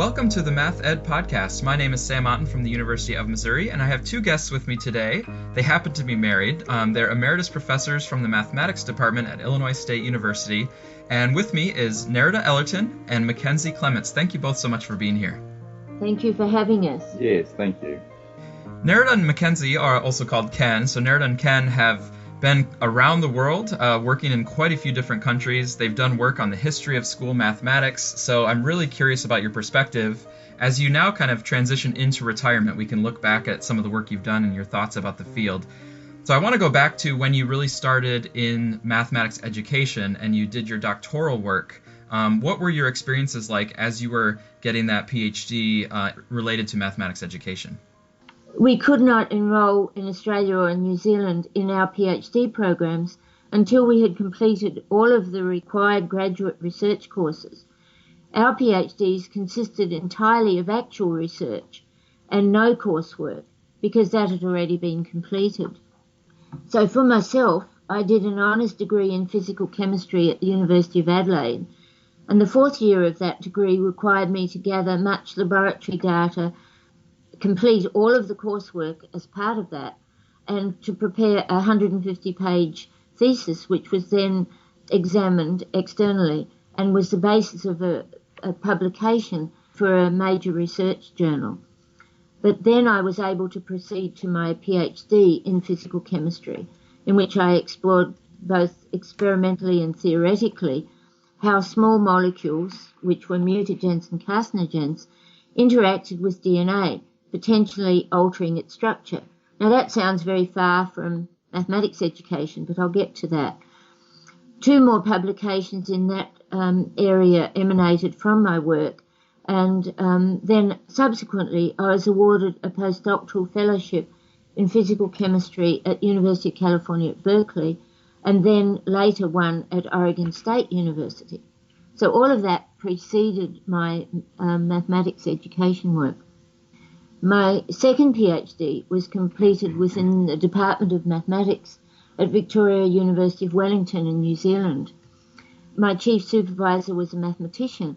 Welcome to the Math Ed Podcast. My name is Sam Otten from the University of Missouri, and I have two guests with me today. They happen to be married. They're emeritus professors from the mathematics department at Illinois State University. And with me is Nerida Ellerton and McKenzie Clements. Thank you both so much for being here. Thank you for having us. Yes, thank you. Nerida and McKenzie are also called Ken. So Nerida and Ken have been around the world, working in quite a few different countries. They've done work on the history of school mathematics, so I'm really curious about your perspective. As you now kind of transition into retirement, we can look back at some of the work you've done and your thoughts about the field. So I want to go back to when you really started in mathematics education and you did your doctoral work. What were your experiences like as you were getting that PhD related to mathematics education? We could not enrol in Australia or in New Zealand in our PhD programs until we had completed all of the required graduate research courses. Our PhDs consisted entirely of actual research and no coursework because that had already been completed. So for myself, I did an honours degree in physical chemistry at the University of Adelaide, and the fourth year of that degree required me to gather much laboratory data, complete all of the coursework as part of that, and to prepare a 150-page thesis, which was then examined externally and was the basis of a publication for a major research journal. But then I was able to proceed to my PhD in physical chemistry, in which I explored both experimentally and theoretically how small molecules, which were mutagens and carcinogens, interacted with DNA, potentially altering its structure. Now that sounds very far from mathematics education, but I'll get to that. Two more publications in that area emanated from my work, and then subsequently I was awarded a postdoctoral fellowship in physical chemistry at University of California at Berkeley, and then later one at Oregon State University. So all of that preceded my mathematics education work. My second PhD was completed within the Department of Mathematics at Victoria University of Wellington in New Zealand. My chief supervisor was a mathematician,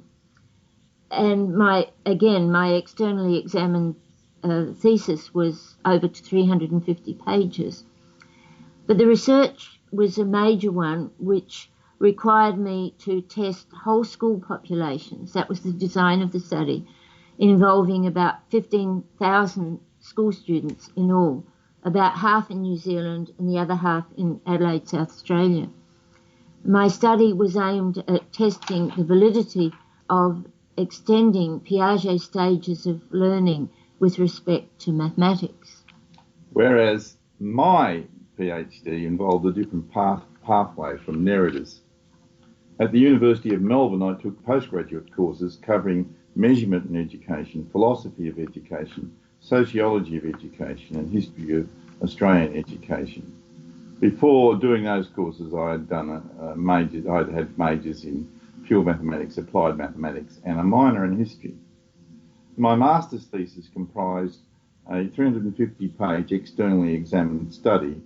and my externally examined thesis was over 350 pages. But the research was a major one which required me to test whole school populations. That was the design of the study, involving about 15,000 school students in all, about half in New Zealand and the other half in Adelaide, South Australia. My study was aimed at testing the validity of extending Piaget stages of learning with respect to mathematics. Whereas my PhD involved a different pathway from Nerida's. At the University of Melbourne, I took postgraduate courses covering measurement in education, philosophy of education, sociology of education, and history of Australian education. Before doing those courses, I had done I'd had majors in pure mathematics, applied mathematics, and a minor in history. My master's thesis comprised a 350-page externally examined study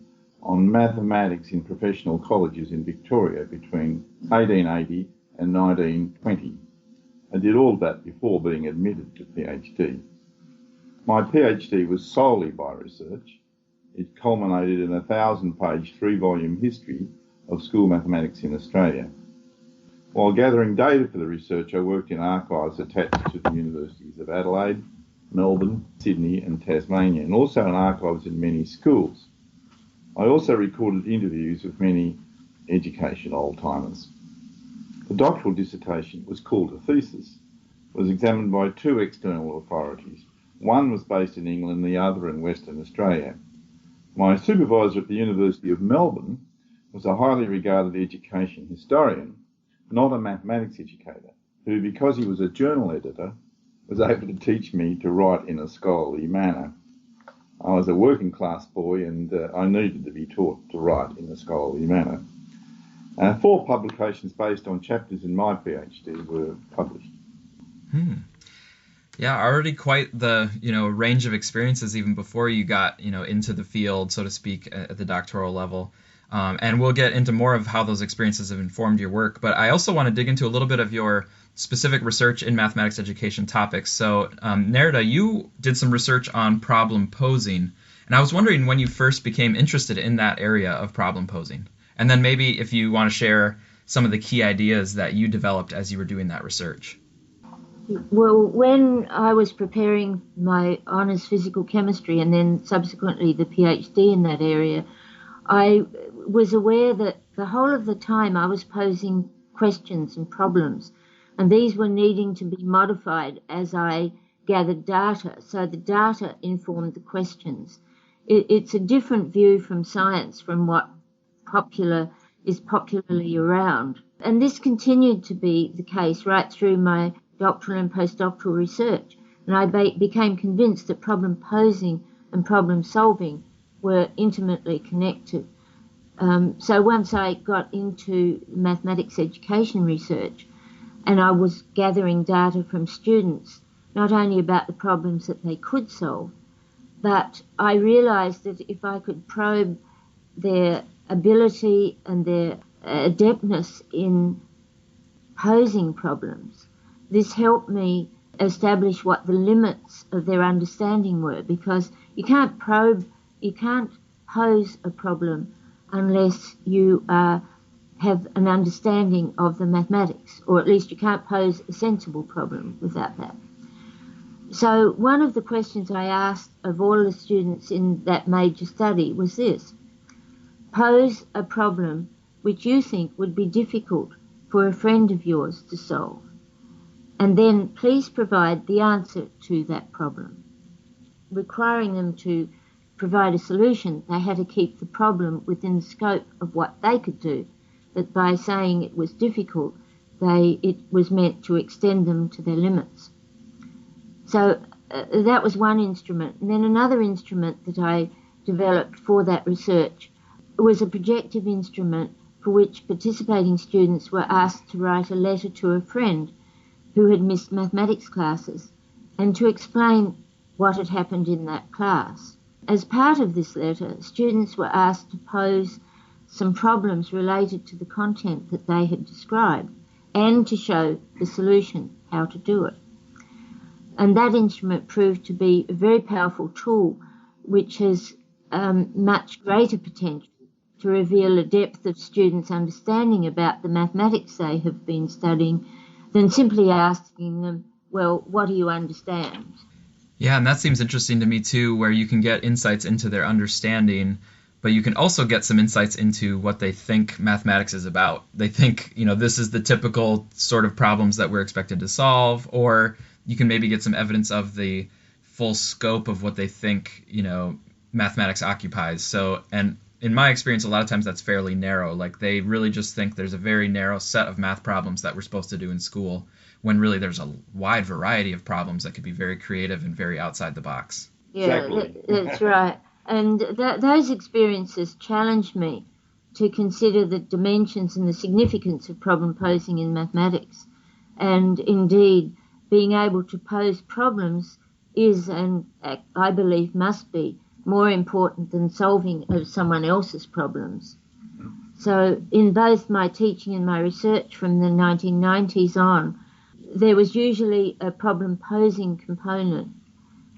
on mathematics in professional colleges in Victoria between 1880 and 1920. I did all that before being admitted to PhD. My PhD was solely by research. It culminated in a 1,000-page, 3-volume history of school mathematics in Australia. While gathering data for the research, I worked in archives attached to the universities of Adelaide, Melbourne, Sydney and Tasmania, and also in archives in many schools. I also recorded interviews with many education old-timers. The doctoral dissertation was called a thesis, was examined by two external authorities. One was based in England, the other in Western Australia. My supervisor at the University of Melbourne was a highly regarded education historian, not a mathematics educator, who, because he was a journal editor, was able to teach me to write in a scholarly manner. I was a working class boy and I needed to be taught to write in a scholarly manner. 4 publications based on chapters in my PhD were published. Yeah, already quite the range of experiences even before you got into the field, so to speak, at the doctoral level. And we'll get into more of how those experiences have informed your work. But I also want to dig into a little bit of your specific research in mathematics education topics. So, Nerida, you did some research on problem posing. And I was wondering when you first became interested in that area of problem posing. And then maybe if you want to share some of the key ideas that you developed as you were doing that research. Well, when I was preparing my honours physical chemistry and then subsequently the PhD in that area, I was aware that the whole of the time I was posing questions and problems, and these were needing to be modified as I gathered data. So the data informed the questions. It's a different view from science, from what is popularly around. And this continued to be the case right through my doctoral and postdoctoral research. And I became convinced that problem posing and problem solving were intimately connected. So once I got into mathematics education research and I was gathering data from students, not only about the problems that they could solve, but I realized that if I could probe their ability and their adeptness in posing problems, this helped me establish what the limits of their understanding were, because you can't pose a problem unless you have an understanding of the mathematics, or at least you can't pose a sensible problem without that. So one of the questions I asked of all the students in that major study was this: pose a problem which you think would be difficult for a friend of yours to solve, and then please provide the answer to that problem. Requiring them to provide a solution, they had to keep the problem within the scope of what they could do, but by saying it was difficult, it was meant to extend them to their limits. So that was one instrument. And then another instrument that I developed for that research was a projective instrument for which participating students were asked to write a letter to a friend who had missed mathematics classes and to explain what had happened in that class. As part of this letter, students were asked to pose some problems related to the content that they had described and to show the solution, how to do it. And that instrument proved to be a very powerful tool which has much greater potential to reveal a depth of students' understanding about the mathematics they have been studying than simply asking them, well, what do you understand? Yeah, and that seems interesting to me too, where you can get insights into their understanding, but you can also get some insights into what they think mathematics is about. They think, this is the typical sort of problems that we're expected to solve, or you can maybe get some evidence of the full scope of what they think, mathematics occupies. So, and in my experience, a lot of times that's fairly narrow. Like they really just think there's a very narrow set of math problems that we're supposed to do in school, when really there's a wide variety of problems that could be very creative and very outside the box. Yeah, exactly. That's right. And those experiences challenged me to consider the dimensions and the significance of problem posing in mathematics. And indeed, being able to pose problems is, and I believe must be, more important than solving of someone else's problems. So in both my teaching and my research from the 1990s on, there was usually a problem posing component.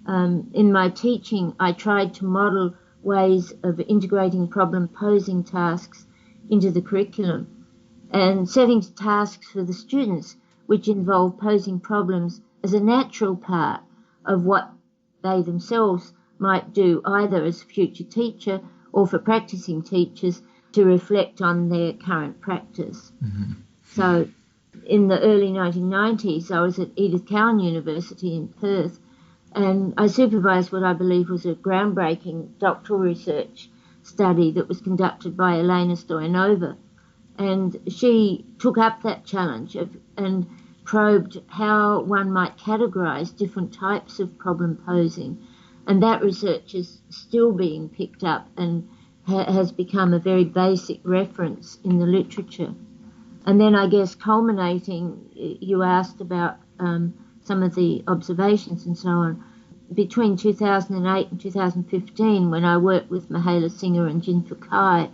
In my teaching, I tried to model ways of integrating problem posing tasks into the curriculum and setting tasks for the students which involve posing problems as a natural part of what they themselves might do, either as a future teacher or for practicing teachers to reflect on their current practice. Mm-hmm. So in the early 1990s, I was at Edith Cowan University in Perth, and I supervised what I believe was a groundbreaking doctoral research study that was conducted by Elena Stoyanova. And she took up that challenge and probed how one might categorize different types of problem posing. And that research is still being picked up and has become a very basic reference in the literature. And then I guess culminating, you asked about some of the observations and so on. Between 2008 and 2015, when I worked with Mihaela Singer and Jinfa Kai,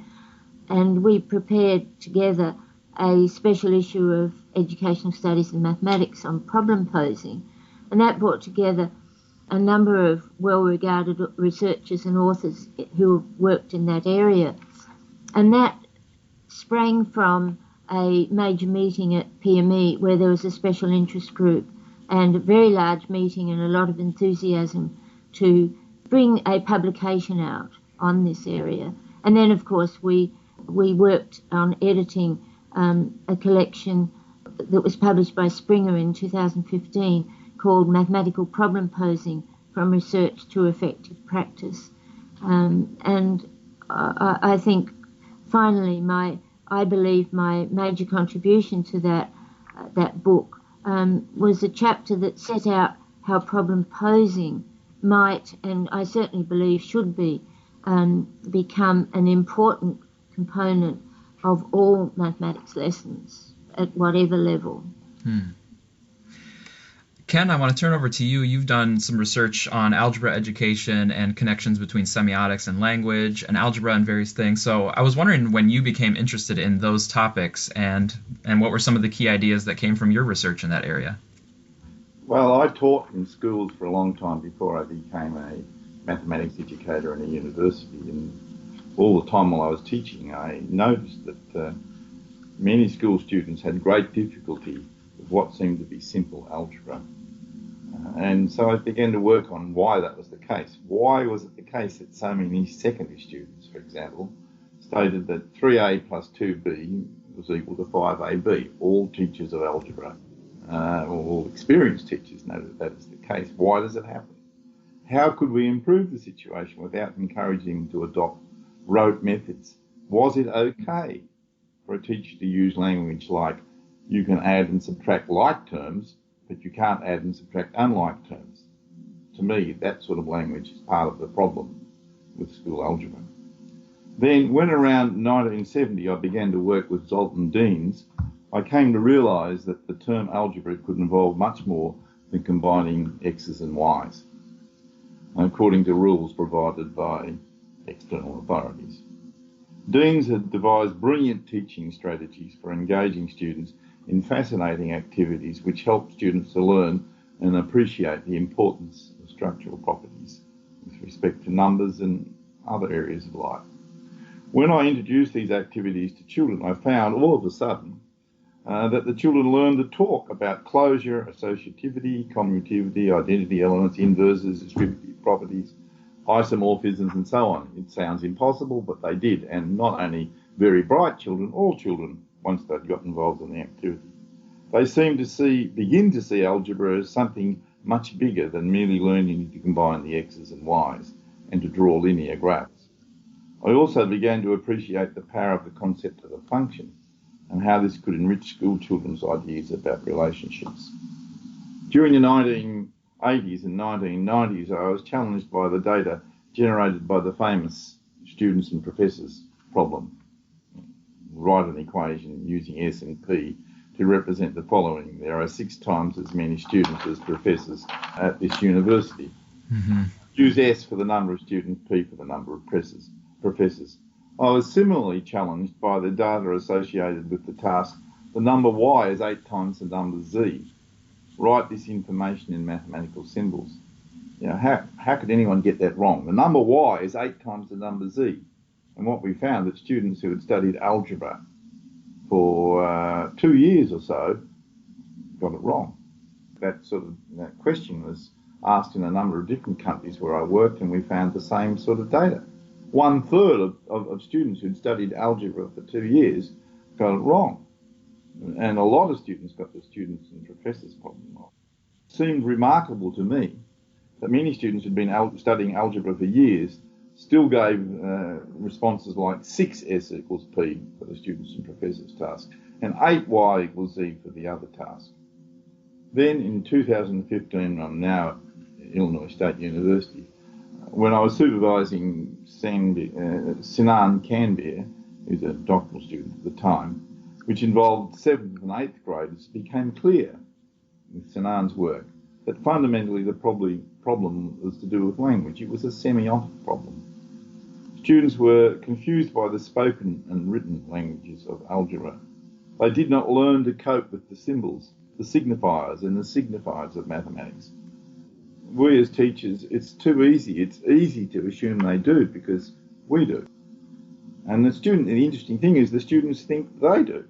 and we prepared together a special issue of Educational Studies and Mathematics on problem posing, and that brought together a number of well-regarded researchers and authors who have worked in that area. And that sprang from a major meeting at PME where there was a special interest group and a very large meeting and a lot of enthusiasm to bring a publication out on this area. And then, of course, we worked on editing a collection that was published by Springer in 2015 called Mathematical Problem Posing from Research to Effective Practice. I think finally I believe my major contribution to that book was a chapter that set out how problem posing might, and I certainly believe should be, become an important component of all mathematics lessons at whatever level. Ken, I want to turn over to you. You've done some research on algebra education and connections between semiotics and language and algebra and various things. So I was wondering when you became interested in those topics and what were some of the key ideas that came from your research in that area? Well, I taught in schools for a long time before I became a mathematics educator in a university, and all the time while I was teaching, I noticed that many school students had great difficulty with what seemed to be simple algebra. And so I began to work on why that was the case. Why was it the case that so many secondary students, for example, stated that 3a plus 2b was equal to 5ab? All teachers of algebra, all experienced teachers, know that is the case. Why does it happen? How could we improve the situation without encouraging them to adopt rote methods? Was it okay for a teacher to use language like, you can add and subtract like terms, but you can't add and subtract unlike terms? To me, that sort of language is part of the problem with school algebra. Then, when around 1970 I began to work with Zoltan Deans, I came to realise that the term algebra could involve much more than combining x's and y's, according to rules provided by external authorities. Deans had devised brilliant teaching strategies for engaging students in fascinating activities which help students to learn and appreciate the importance of structural properties with respect to numbers and other areas of life. When I introduced these activities to children, I found all of a sudden that the children learned to talk about closure, associativity, commutativity, identity elements, inverses, distributive properties, isomorphisms, and so on. It sounds impossible, but they did, and not only very bright children, all children, once they'd got involved in the activity. They seemed to begin to see algebra as something much bigger than merely learning to combine the x's and y's and to draw linear graphs. I also began to appreciate the power of the concept of a function and how this could enrich school children's ideas about relationships. During the 1980s and 1990s, I was challenged by the data generated by the famous students and professors problem. Write an equation using S and P to represent the following. There are 6 times as many students as professors at this university. Mm-hmm. Use S for the number of students, P for the number of professors. I was similarly challenged by the data associated with the task, the number Y is 8 times the number Z. Write this information in mathematical symbols. You know, how could anyone get that wrong? The number Y is 8 times the number Z. And what we found that students who had studied algebra for 2 years or so got it wrong. That question was asked in a number of different countries where I worked, and we found the same sort of data. 1/3 of students who'd studied algebra for 2 years got it wrong. And a lot of students got the students and professors problem wrong. It seemed remarkable to me that many students who'd been studying algebra for years still gave responses like 6S equals P for the students and professors task and 8Y equals Z for the other task. Then in 2015, I'm now at Illinois State University, when I was supervising Sinan Kanbir, who's a doctoral student at the time, which involved 7th and 8th graders, it became clear with Sinan's work that fundamentally the problem was to do with language. It was a semiotic problem. Students were confused by the spoken and written languages of algebra. They did not learn to cope with the symbols, the signifiers and the signifiers of mathematics. We as teachers, it's too easy. It's easy to assume they do because we do. And the interesting thing is the students think they do.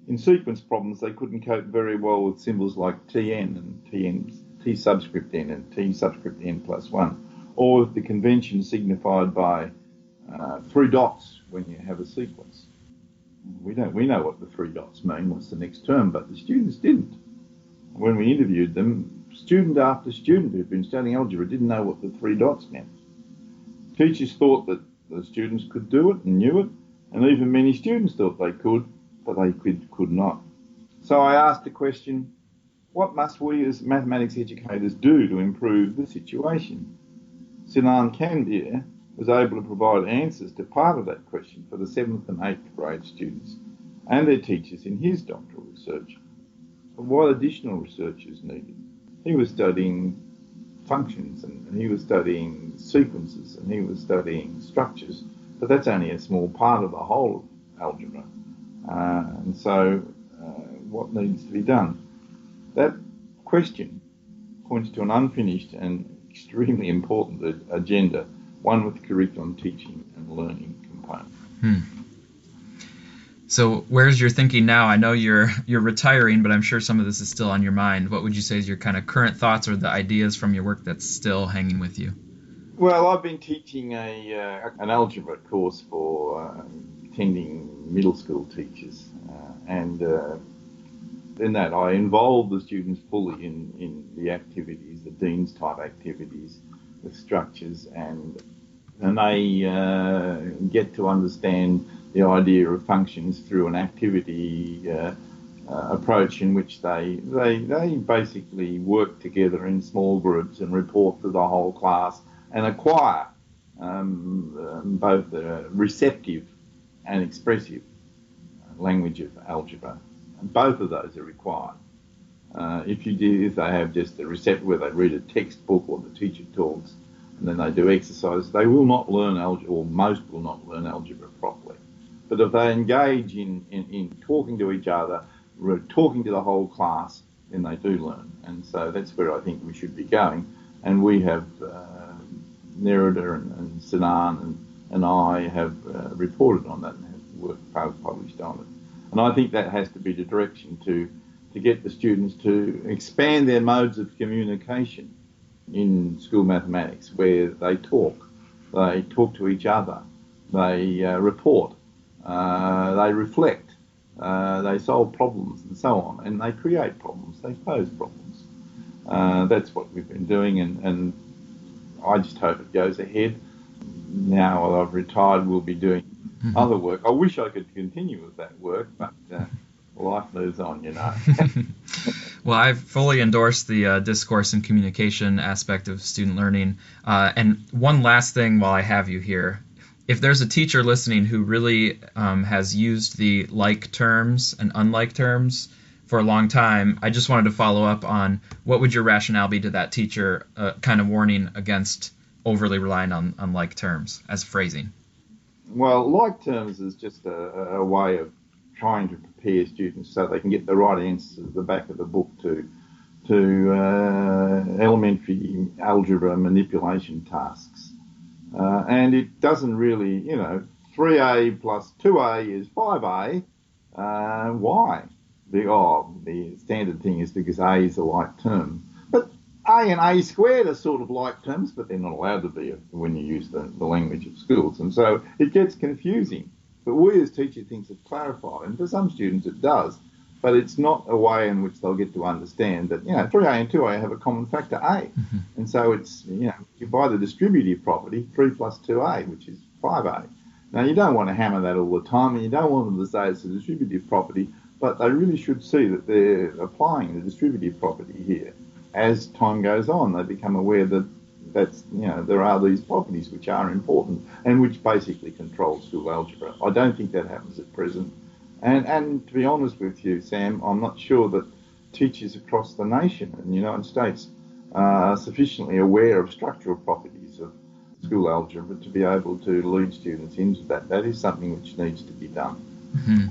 In sequence problems, they couldn't cope very well with symbols like Tn and T subscript n and T subscript n plus 1, or with the convention signified by 3 dots when you have a sequence. We know what the 3 dots mean, what's the next term, but the students didn't. When we interviewed them, student after student who'd been studying algebra didn't know what the 3 dots meant. Teachers thought that the students could do it and knew it, and even many students thought they could, but they could not. So I asked the question, what must we as mathematics educators do to improve the situation? Sinan Kandir was able to provide answers to part of that question for the 7th and 8th grade students and their teachers in his doctoral research. But what additional research is needed? He was studying functions and he was studying sequences and he was studying structures, but that's only a small part of the whole of algebra. And so what needs to be done? That question points to an unfinished and extremely important agenda, one with curriculum, teaching and learning component. So where's your thinking now? I know you're retiring, but I'm sure some of this is still on your mind. What would you say is your kind of current thoughts or the ideas from your work that's still hanging with you? Well, I've been teaching an algebra course for attending middle school teachers, and in that I involve the students fully in the activities, the Dean's type activities, the structures, and they get to understand the idea of functions through an activity approach in which they basically work together in small groups and report to the whole class and acquire both the receptive and expressive language of algebra. And both of those are required. If they have just the receptive where they read a textbook or the teacher talks and then they do exercises, they will not learn algebra, or most will not learn algebra properly. But if they engage in talking to each other, talking to the whole class, then they do learn. And so that's where I think we should be going. And we have, Nerida and Sinan and I have reported on that and have published on it. And I think that has to be the direction to get the students to expand their modes of communication in school mathematics, where they talk to each other, they report, they reflect, they solve problems and so on, and they create problems, they pose problems. That's what we've been doing, and I just hope it goes ahead. Now that I've retired, we'll be doing other work. I wish I could continue with that work, but life moves on, you know. Well, I fully endorse the discourse and communication aspect of student learning. And one last thing while I have you here. If there's a teacher listening who really has used the like terms and unlike terms for a long time, I just wanted to follow up on what would your rationale be to that teacher, kind of warning against overly relying on like terms as phrasing? Well, like terms is just a way of trying to prepare students so they can get the right answers at the back of the book to elementary algebra manipulation tasks. And it doesn't really, 3A plus 2A is 5A. Why? The standard thing is because A is a like term. But A and A squared are sort of like terms, but they're not allowed to be when you use the language of schools. And so it gets confusing. But we as teachers think it's clarified, and for some students it does, but it's not a way in which they'll get to understand that, 3A and 2A have a common factor A. Mm-hmm. And so it's, you buy the distributive property, 3 plus 2A, which is 5A. Now, you don't want to hammer that all the time, and you don't want them to say it's a distributive property, but they really should see that they're applying the distributive property here. As time goes on, they become aware that there are these properties which are important and which basically control school algebra. I don't think that happens at present. And to be honest with you, Sam, I'm not sure that teachers across the nation in the United States are sufficiently aware of structural properties of school algebra to be able to lead students into that. That is something which needs to be done. Mm-hmm.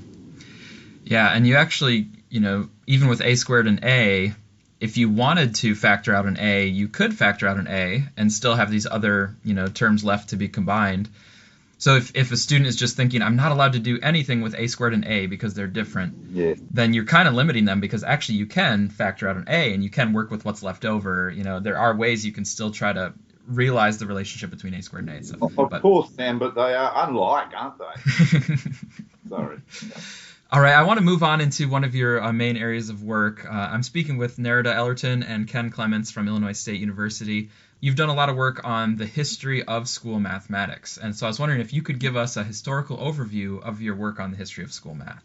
Yeah, and you actually, even with a squared and a, if you wanted to factor out an a, you could factor out an a and still have these other, terms left to be combined. So if a student is just thinking, I'm not allowed to do anything with a squared and a because they're different, then you're kind of limiting them, because actually you can factor out an a and you can work with what's left over. There are ways you can still try to realize the relationship between a squared and a. So, of course, Sam, but they are unlike, aren't they? Sorry. All right, I want to move on into one of your main areas of work. I'm speaking with Nerida Ellerton and Ken Clements from Illinois State University. You've done a lot of work on the history of school mathematics, and so I was wondering if you could give us a historical overview of your work on the history of school math.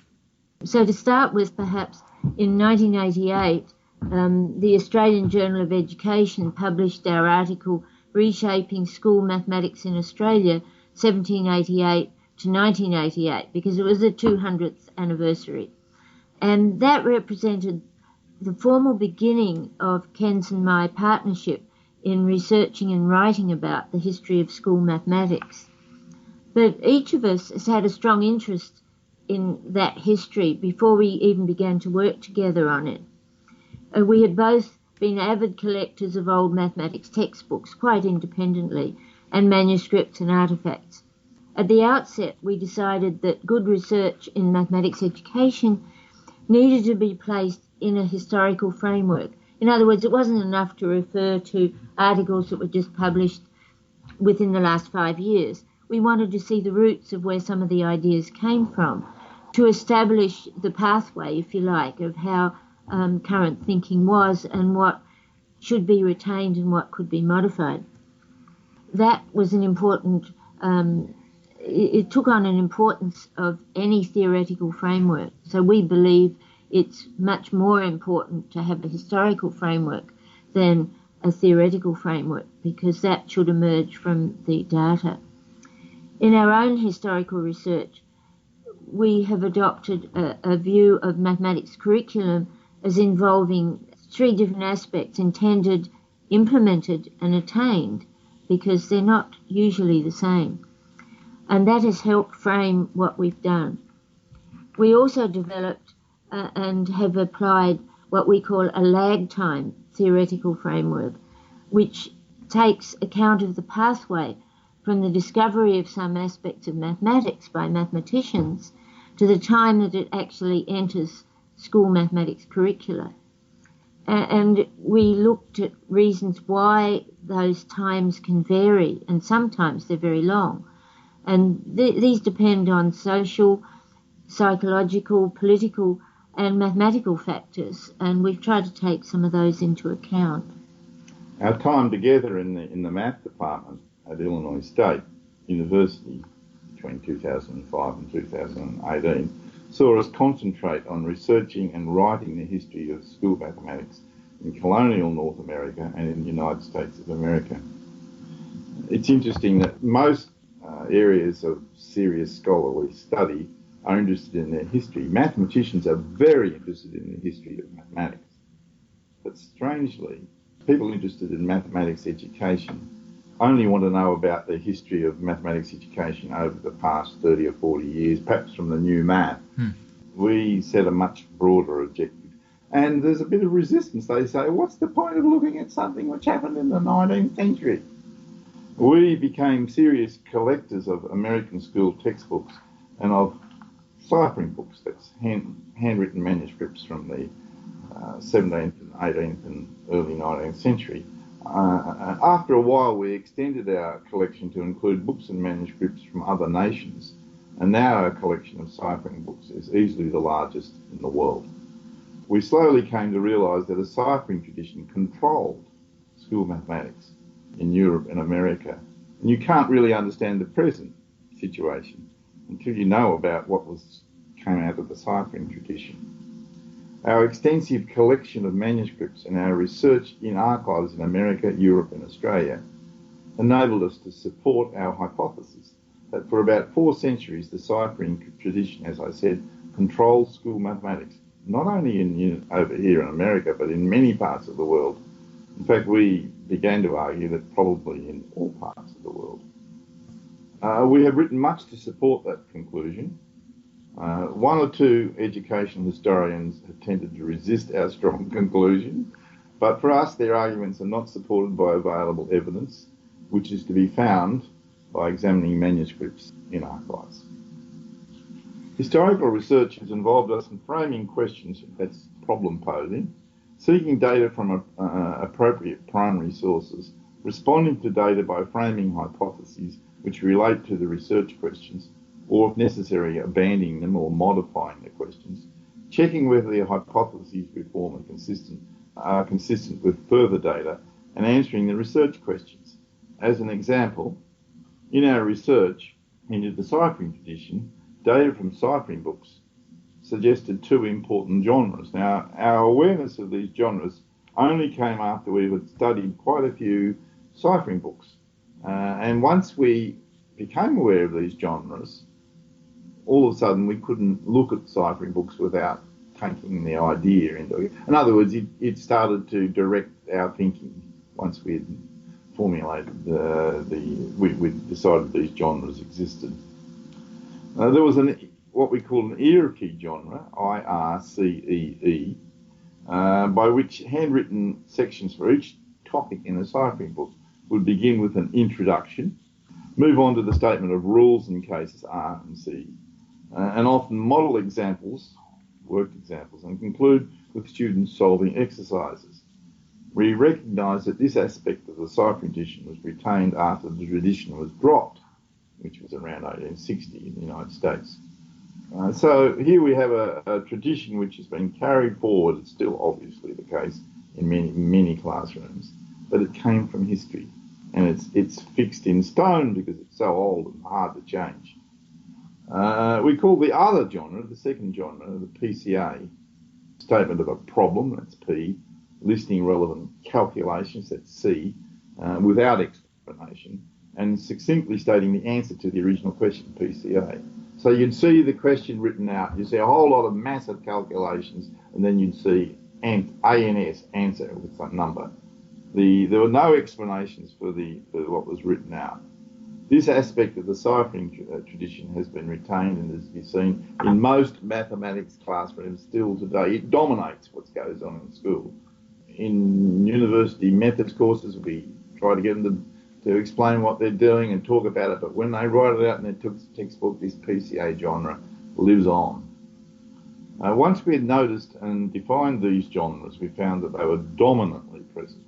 So to start with, perhaps, in 1988, the Australian Journal of Education published our article, Reshaping School Mathematics in Australia, 1788 to 1988, because it was the 200th anniversary. And that represented the formal beginning of Ken's and my partnership in researching and writing about the history of school mathematics. But each of us has had a strong interest in that history before we even began to work together on it. We had both been avid collectors of old mathematics textbooks, quite independently, and manuscripts and artefacts. At the outset, we decided that good research in mathematics education needed to be placed in a historical framework. In other words, it wasn't enough to refer to articles that were just published within the last 5 years. We wanted to see the roots of where some of the ideas came from, to establish the pathway, if you like, of how current thinking was and what should be retained and what could be modified. That was an important, it took on an importance of any theoretical framework. So we believe it's much more important to have a historical framework than a theoretical framework, because that should emerge from the data. In our own historical research, we have adopted a view of mathematics curriculum as involving 3 different aspects: intended, implemented, and attained, because they're not usually the same. And that has helped frame what we've done. We also developed and have applied what we call a lag time theoretical framework, which takes account of the pathway from the discovery of some aspects of mathematics by mathematicians to the time that it actually enters school mathematics curricula. And we looked at reasons why those times can vary, and sometimes they're very long. And these depend on social, psychological, political, and mathematical factors, and we've tried to take some of those into account. Our time together in the math department at Illinois State University between 2005 and 2018 saw us concentrate on researching and writing the history of school mathematics in colonial North America and in the United States of America. It's interesting that most areas of serious scholarly study are interested in their history. Mathematicians are very interested in the history of mathematics. But strangely, people interested in mathematics education only want to know about the history of mathematics education over the past 30 or 40 years, perhaps from the new math. We set a much broader objective. And there's a bit of resistance. They say, what's the point of looking at something which happened in the 19th century? We became serious collectors of American school textbooks and of ciphering books, that's handwritten manuscripts from the 17th and 18th and early 19th century. After a while, we extended our collection to include books and manuscripts from other nations, and now our collection of ciphering books is easily the largest in the world. We slowly came to realise that a ciphering tradition controlled school mathematics in Europe and America, and you can't really understand the present situation until you know about what came out of the ciphering tradition. Our extensive collection of manuscripts and our research in archives in America, Europe and Australia enabled us to support our hypothesis that for about 4 centuries the ciphering tradition, as I said, controlled school mathematics, not only over here in America, but in many parts of the world In fact, we began to argue that probably in all parts of the world. We have written much to support that conclusion. One or two educational historians have tended to resist our strong conclusion, but for us their arguments are not supported by available evidence, which is to be found by examining manuscripts in archives. Historical research has involved us in framing questions, that's problem posing, seeking data from appropriate primary sources, responding to data by framing hypotheses which relate to the research questions, or if necessary, abandoning them or modifying the questions, checking whether the hypotheses we form are consistent with further data, and answering the research questions. As an example, in our research into the ciphering tradition, data from ciphering books suggested two important genres. Now, our awareness of these genres only came after we had studied quite a few ciphering books. And once we became aware of these genres, all of a sudden we couldn't look at ciphering books without taking the idea into it. In other words, it started to direct our thinking once we had formulated we decided these genres existed. There was what we call an era key genre, IRCEE, by which handwritten sections for each topic in a ciphering book would begin with an introduction, move on to the statement of rules in cases R and C, and often model examples, worked examples, and conclude with students solving exercises. We recognise that this aspect of the ciphering tradition was retained after the tradition was dropped, which was around 1860 in the United States. So here we have a tradition which has been carried forward. It's still obviously the case in many classrooms, but it came from history, and it's fixed in stone because it's so old and hard to change. We call the other genre, the second genre, the PCA, statement of a problem, that's P, listing relevant calculations, that's C, without explanation, and succinctly stating the answer to the original question, PCA. So you'd see the question written out, you'd see a whole lot of massive calculations, and then you'd see ANS, answer, with some number. There were no explanations for what was written out. This aspect of the ciphering tradition has been retained and is to be seen in most mathematics classrooms still today. It dominates what goes on in school. In university methods courses, we try to get them to explain what they're doing and talk about it, but when they write it out in their textbook, this PCA genre lives on. Once we had noticed and defined these genres, we found that they were dominantly present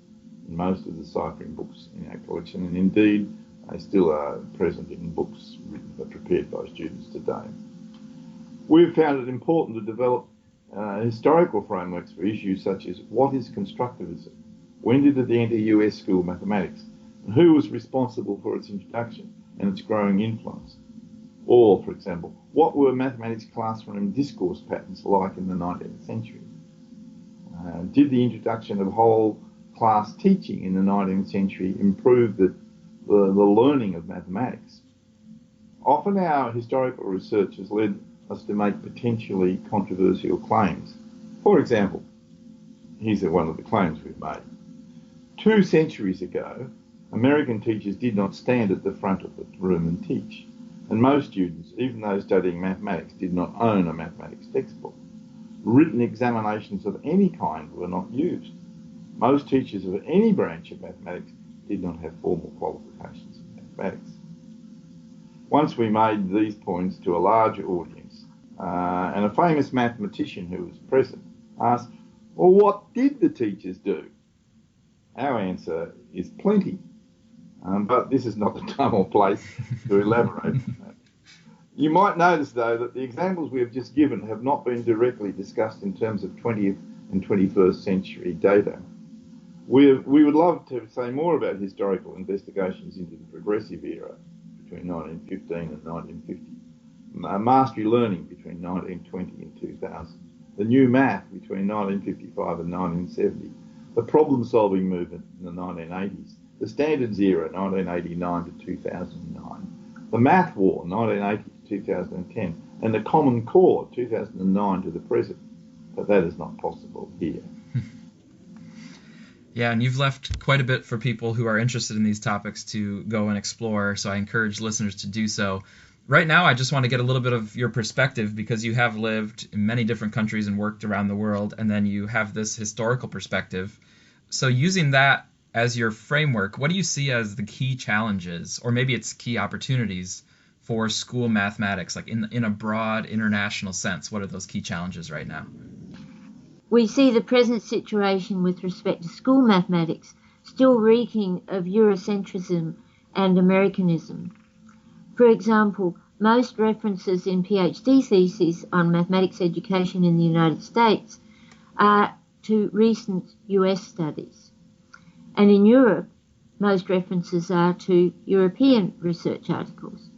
in most of the ciphering books in our collection, and indeed they still are present in books written but prepared by students today. We've found it important to develop historical frameworks for issues such as what is constructivism, when did it enter US school mathematics, and who was responsible for its introduction and its growing influence. Or, for example, what were mathematics classroom discourse patterns like in the 19th century? Did the introduction of whole class teaching in the 19th century improve the learning of mathematics? Often our historical research has led us to make potentially controversial claims. For example, here's one of the claims we've made. 2 centuries ago, American teachers did not stand at the front of the room and teach, and most students, even those studying mathematics, did not own a mathematics textbook. Written examinations of any kind were not used. Most teachers of any branch of mathematics did not have formal qualifications in mathematics. Once we made these points to a larger audience, and a famous mathematician who was present asked, well, what did the teachers do? Our answer is plenty, but this is not the time or place to elaborate on that. You might notice, though, that the examples we have just given have not been directly discussed in terms of 20th and 21st century data. We would love to say more about historical investigations into the progressive era between 1915 and 1950, mastery learning between 1920 and 2000, the new math between 1955 and 1970, the problem-solving movement in the 1980s, the standards era 1989 to 2009, the math war 1980 to 2010, and the Common Core 2009 to the present. But that is not possible here. Yeah, and you've left quite a bit for people who are interested in these topics to go and explore, so I encourage listeners to do so. Right now, I just want to get a little bit of your perspective because you have lived in many different countries and worked around the world, and then you have this historical perspective. So using that as your framework, what do you see as the key challenges, or maybe it's key opportunities for school mathematics, like in a broad international sense? What are those key challenges right now? We see the present situation with respect to school mathematics still reeking of Eurocentrism and Americanism. For example, most references in PhD theses on mathematics education in the United States are to recent US studies. And in Europe, most references are to European research articles.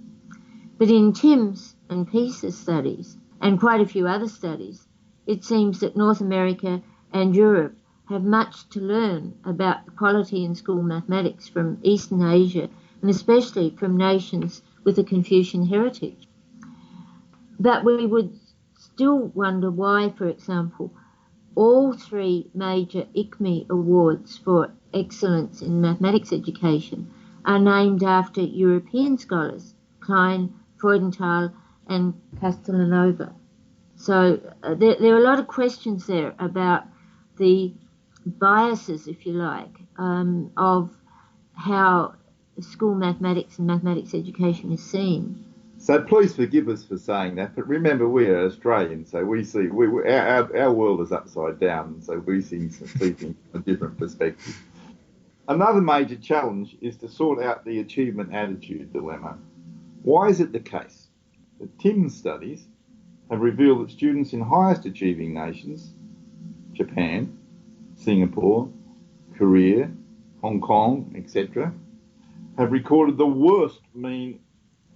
But in Tim's and Peace's studies, and quite a few other studies, it seems that North America and Europe have much to learn about the quality in school mathematics from Eastern Asia, and especially from nations with a Confucian heritage. But we would still wonder why, for example, all three major ICME awards for excellence in mathematics education are named after European scholars, Klein, Freudenthal, and Castellanova. So there are a lot of questions there about the biases, if you like, of how school mathematics and mathematics education is seen. So please forgive us for saying that, but remember we are Australians, so we see our world is upside down, so we see things from a different perspective. Another major challenge is to sort out the achievement attitude dilemma. Why is it the case that Tim's studies have revealed that students in highest achieving nations, Japan, Singapore, Korea, Hong Kong, etc., have recorded the worst mean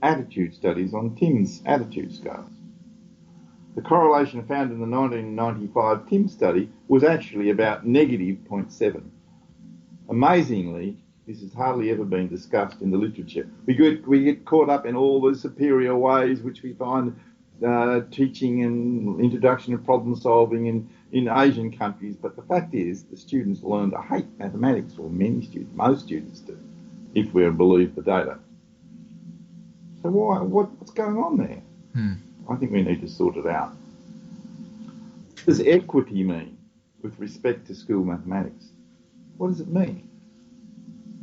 attitude studies on Tim's attitude scales? The correlation found in the 1995 Tim study was actually about negative 0.7. Amazingly, this has hardly ever been discussed in the literature. We get caught up in all the superior ways which we find teaching and introduction of problem solving in Asian countries, but the fact is the students learn to hate mathematics, or most students do, if we're to believe the data. So what's going on there? I think we need to sort it out. What does equity mean with respect to school mathematics? What does it mean?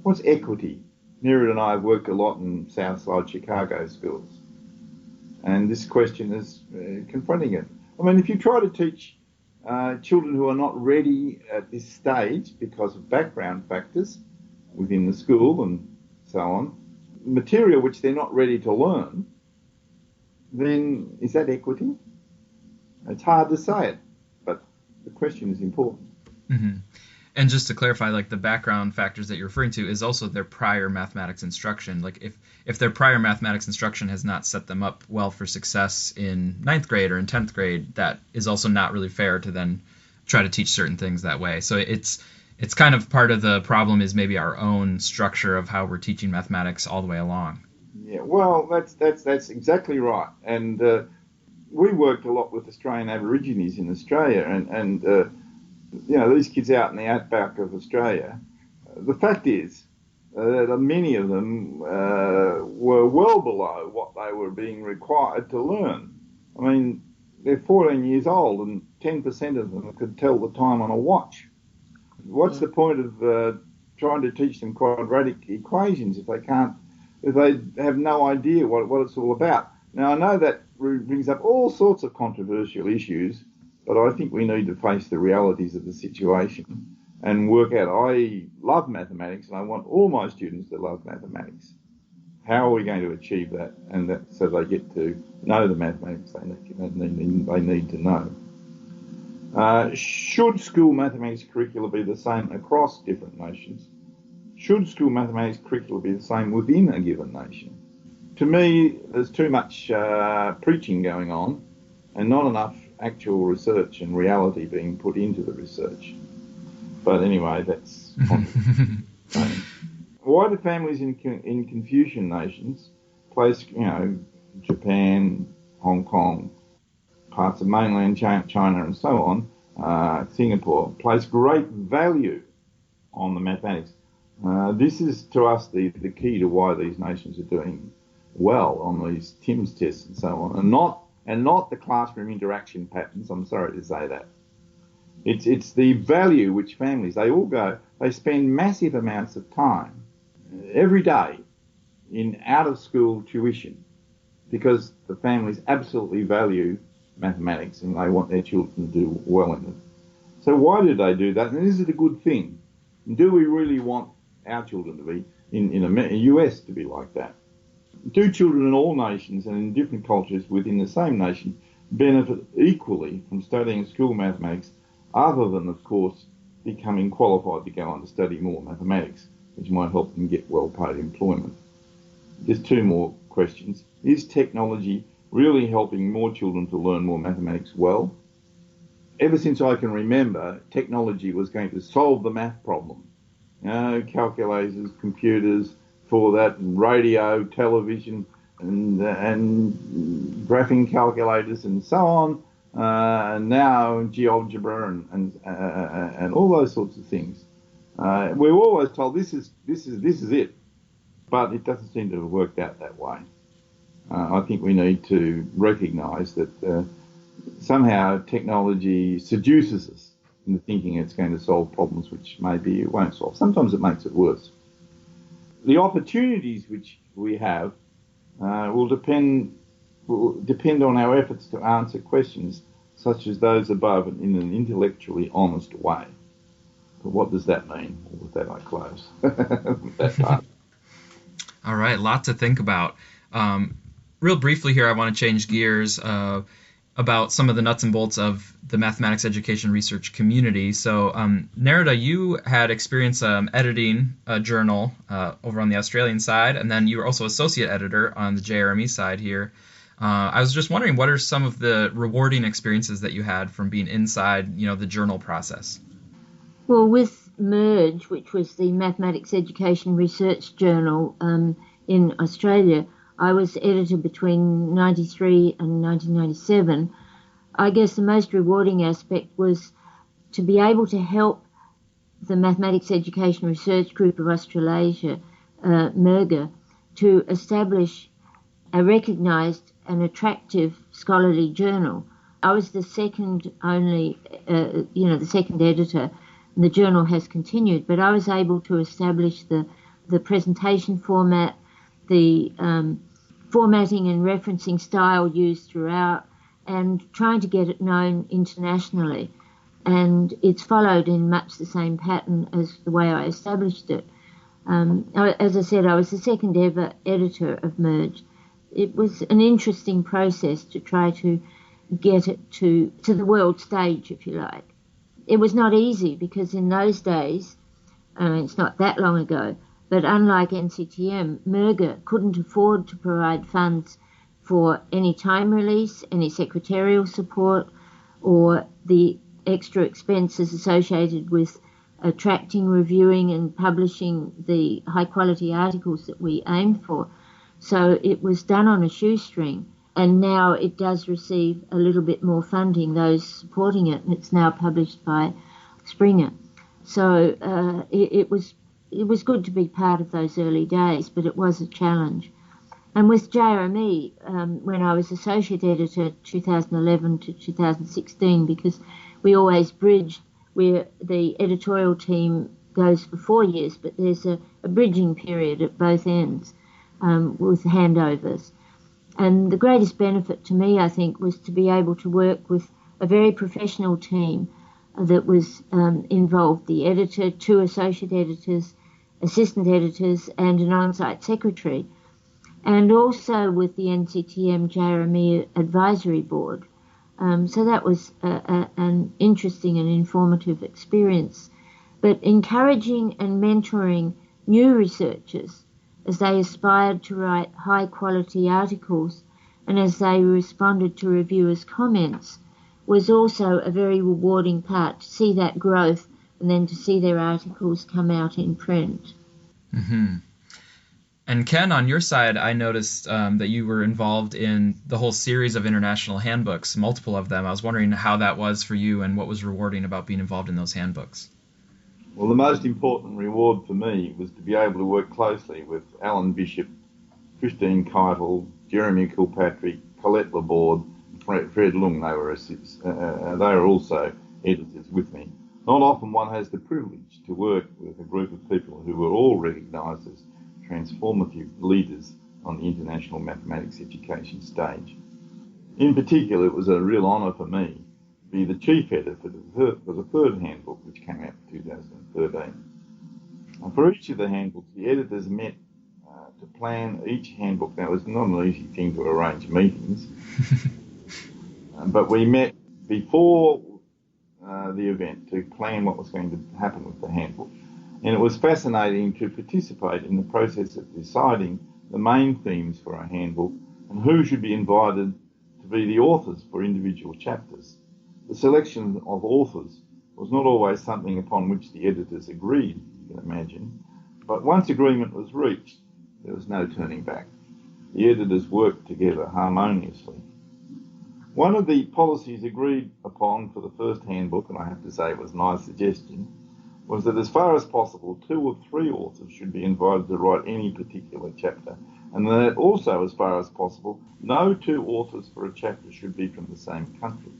What's equity? Nerida and I have worked a lot in Southside Chicago schools, and this question is confronting it. I mean, if you try to teach children who are not ready at this stage because of background factors within the school and so on, material which they're not ready to learn, then is that equity? It's hard to say it, but the question is important. Mm-hmm. And just to clarify, like the background factors that you're referring to is also their prior mathematics instruction. Like if their prior mathematics instruction has not set them up well for success in 9th grade or in 10th grade, that is also not really fair to then try to teach certain things that way. So it's kind of part of the problem is maybe our own structure of how we're teaching mathematics all the way along. Yeah, well, that's exactly right. And we worked a lot with Australian Aborigines in Australia, and you know, these kids out in the outback of Australia, the fact is that many of them were well below what they were being required to learn. I mean, they're 14 years old and 10% of them could tell the time on a watch. What's the point of trying to teach them quadratic equations if they have no idea what it's all about? Now, I know that brings up all sorts of controversial issues, but I think we need to face the realities of the situation and work out. I love mathematics and I want all my students to love mathematics. How are we going to achieve that, and that so they get to know the mathematics they need to know? Should school mathematics curricula be the same across different nations? Should school mathematics curricula be the same within a given nation? To me, there's too much preaching going on and not enough actual research and reality being put into the research. But anyway, that's why do families in Confucian nations place, Japan, Hong Kong, parts of mainland China and so on, Singapore, place great value on the mathematics. This is, to us, the key to why these nations are doing well on these TIMSS tests and so on, and not the classroom interaction patterns. I'm sorry to say that. It's the value which families, they spend massive amounts of time every day in out-of-school tuition because the families absolutely value mathematics and they want their children to do well in it. So why do they do that? And is it a good thing? Do we really want our children to be, in the US, to be like that? Do children in all nations and in different cultures within the same nation benefit equally from studying school mathematics, other than, of course, becoming qualified to go on to study more mathematics, which might help them get well-paid employment? Just two more questions. Is technology really helping more children to learn more mathematics well? Ever since I can remember, technology was going to solve the math problem. Calculators, computers, for that, radio, television, and graphing calculators and so on. And now GeoGebra and all those sorts of things. We're always told this is it, but it doesn't seem to have worked out that way. I think we need to recognise that somehow technology seduces us into thinking it's going to solve problems which maybe it won't solve. Sometimes it makes it worse. The opportunities which we have will depend on our efforts to answer questions such as those above in an intellectually honest way. But what does that mean? With that, I close that part. All right, lot to think about. Real briefly here, I want to change gears about some of the nuts and bolts of the mathematics education research community. So, Nerida, you had experience editing a journal over on the Australian side, and then you were also associate editor on the JRME side here. I was just wondering, what are some of the rewarding experiences that you had from being inside, the journal process? Well, with MERGE, which was the Mathematics Education Research Journal in Australia, I was editor between 93 and 1997. I guess the most rewarding aspect was to be able to help the Mathematics Education Research Group of Australasia, MERGA, to establish a recognised and attractive scholarly journal. I was the second editor, and the journal has continued, but I was able to establish the presentation format, the formatting and referencing style used throughout, and trying to get it known internationally. And it's followed in much the same pattern as the way I established it. As I said, I was the second ever editor of MERGE. It was an interesting process to try to get it to the world stage, if you like. It was not easy because in those days, it's not that long ago, but unlike NCTM, MERGA couldn't afford to provide funds for any time release, any secretarial support, or the extra expenses associated with attracting, reviewing and publishing the high-quality articles that we aimed for. So it was done on a shoestring, and now it does receive a little bit more funding, those supporting it, and it's now published by Springer. So it was good to be part of those early days, but it was a challenge. And with JRME, when I was associate editor 2011 to 2016, because we always bridged where the editorial team goes for 4 years, but there's a bridging period at both ends with handovers. And the greatest benefit to me, I think, was to be able to work with a very professional team that was involved, the editor, 2 associate editors, assistant editors, and an on-site secretary, and also with the NCTM JRME Advisory Board. So that was an interesting and informative experience. But encouraging and mentoring new researchers as they aspired to write high-quality articles and as they responded to reviewers' comments was also a very rewarding part, to see that growth and then to see their articles come out in print. Mm-hmm. And Ken, on your side, I noticed that you were involved in the whole series of international handbooks, multiple of them. I was wondering how that was for you and what was rewarding about being involved in those handbooks. Well, the most important reward for me was to be able to work closely with Alan Bishop, Christine Keitel, Jeremy Kilpatrick, Colette Laborde, and Fred Lung. They were also editors with me. Not often one has the privilege to work with a group of people who were all recognised as transformative leaders on the international mathematics education stage. In particular, it was a real honour for me to be the chief editor for the third handbook, which came out in 2013. And for each of the handbooks, the editors met to plan each handbook. Now, it was not an easy thing to arrange meetings, but we met before the event to plan what was going to happen with the handbook. And it was fascinating to participate in the process of deciding the main themes for our handbook and who should be invited to be the authors for individual chapters. The selection of authors was not always something upon which the editors agreed, you can imagine, but once agreement was reached, there was no turning back. The editors worked together harmoniously. One of the policies agreed upon for the first handbook, and I have to say it was my suggestion, was that as far as possible, 2 or 3 authors should be invited to write any particular chapter, and that also, as far as possible, no 2 authors for a chapter should be from the same country.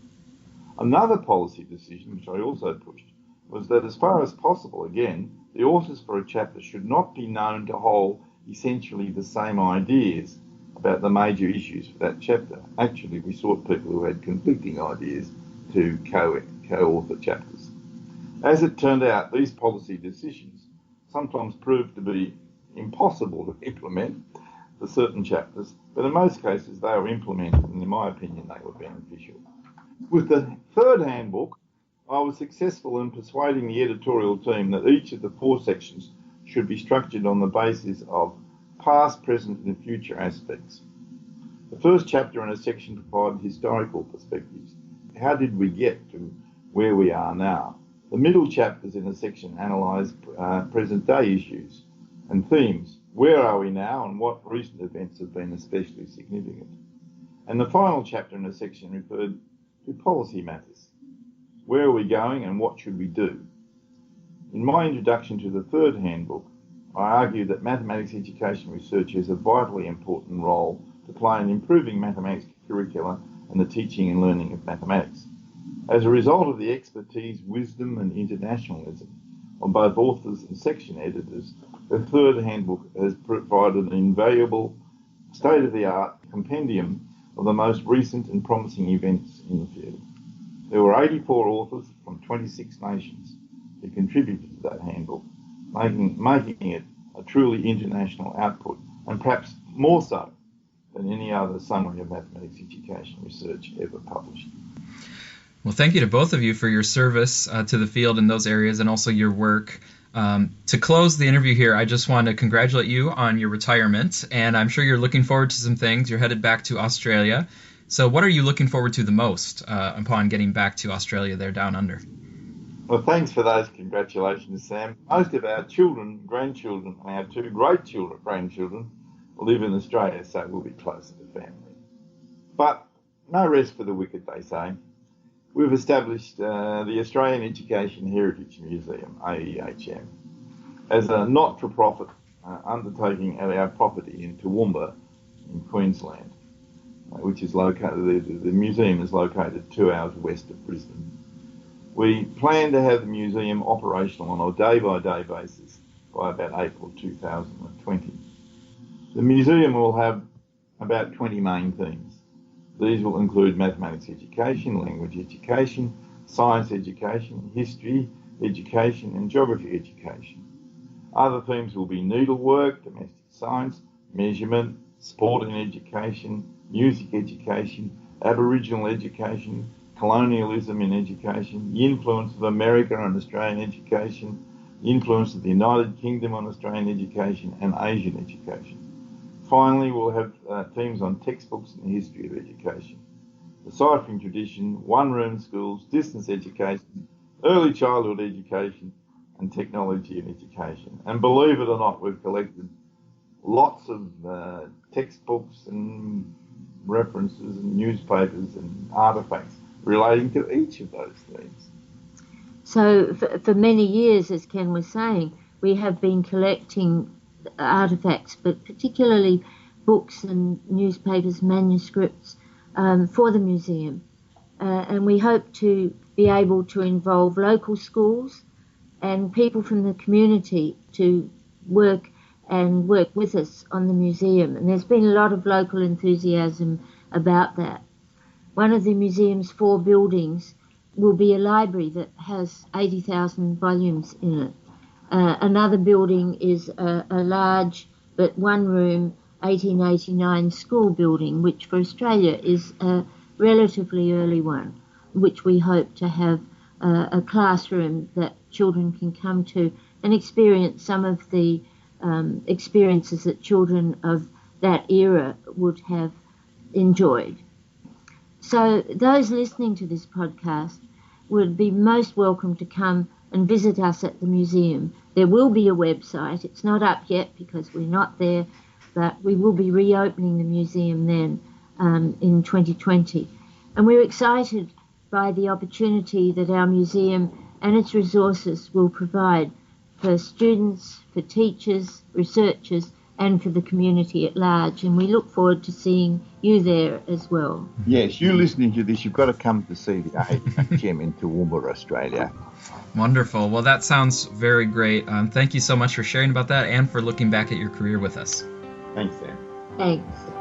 Another policy decision, which I also pushed, was that as far as possible, again, the authors for a chapter should not be known to hold essentially the same ideas about the major issues for that chapter. Actually, we sought people who had conflicting ideas to co-author chapters. As it turned out, these policy decisions sometimes proved to be impossible to implement for certain chapters, but in most cases they were implemented, and in my opinion they were beneficial. With the third handbook, I was successful in persuading the editorial team that each of the 4 sections should be structured on the basis of past, present and future aspects. The first chapter in a section provided historical perspectives. How did we get to where we are now? The middle chapters in a section analyse present day issues and themes. Where are we now and what recent events have been especially significant? And the final chapter in a section referred to policy matters. Where are we going and what should we do? In my introduction to the third handbook, I argue that mathematics education research has a vitally important role to play in improving mathematics curricula and the teaching and learning of mathematics. As a result of the expertise, wisdom and internationalism of both authors and section editors, the third handbook has provided an invaluable state-of-the-art compendium of the most recent and promising events in the field. There were 84 authors from 26 nations who contributed to that handbook, making it a truly international output, and perhaps more so than any other summary of mathematics education research ever published. Well, thank you to both of you for your service to the field in those areas and also your work. To close the interview here, I just want to congratulate you on your retirement, and I'm sure you're looking forward to some things. You're headed back to Australia. So what are you looking forward to the most upon getting back to Australia there down under? Well, thanks for those congratulations, Sam. Most of our children, grandchildren, and our 2 great grandchildren live in Australia, so we'll be closer to family. But no rest for the wicked, they say. We've established the Australian Education Heritage Museum, AEHM, as a not-for-profit undertaking at our property in Toowoomba in Queensland, which is located, the museum is located 2 hours west of Brisbane. We plan to have the museum operational on a day-by-day basis by about April 2020. The museum will have about 20 main themes. These will include mathematics education, language education, science education, history education and geography education. Other themes will be needlework, domestic science, measurement, sport and education, music education, Aboriginal education, colonialism in education, the influence of America on Australian education, the influence of the United Kingdom on Australian education and Asian education. Finally, we'll have themes on textbooks and the history of education, the ciphering tradition, one-room schools, distance education, early childhood education and technology in education. And believe it or not, we've collected lots of textbooks and references and newspapers and artefacts relating to each of those themes. So for many years, as Ken was saying, we have been collecting artifacts, but particularly books and newspapers, manuscripts for the museum. And we hope to be able to involve local schools and people from the community to work with us on the museum. And there's been a lot of local enthusiasm about that. One of the museum's 4 buildings will be a library that has 80,000 volumes in it. Another building is a large but one-room 1889 school building, which for Australia is a relatively early one, which we hope to have a classroom that children can come to and experience some of the experiences that children of that era would have enjoyed. So those listening to this podcast would be most welcome to come and visit us at the museum. There will be a website. It's not up yet because we're not there, but we will be reopening the museum then in 2020. And we're excited by the opportunity that our museum and its resources will provide for students, for teachers, researchers, and for the community at large. And we look forward to seeing you there as well. Yes, you listening to this, you've got to come to see the AGM in Toowoomba, Australia. Wonderful. Well, that sounds very great. Thank you so much for sharing about that and for looking back at your career with us. Thanks, Sam. Thanks.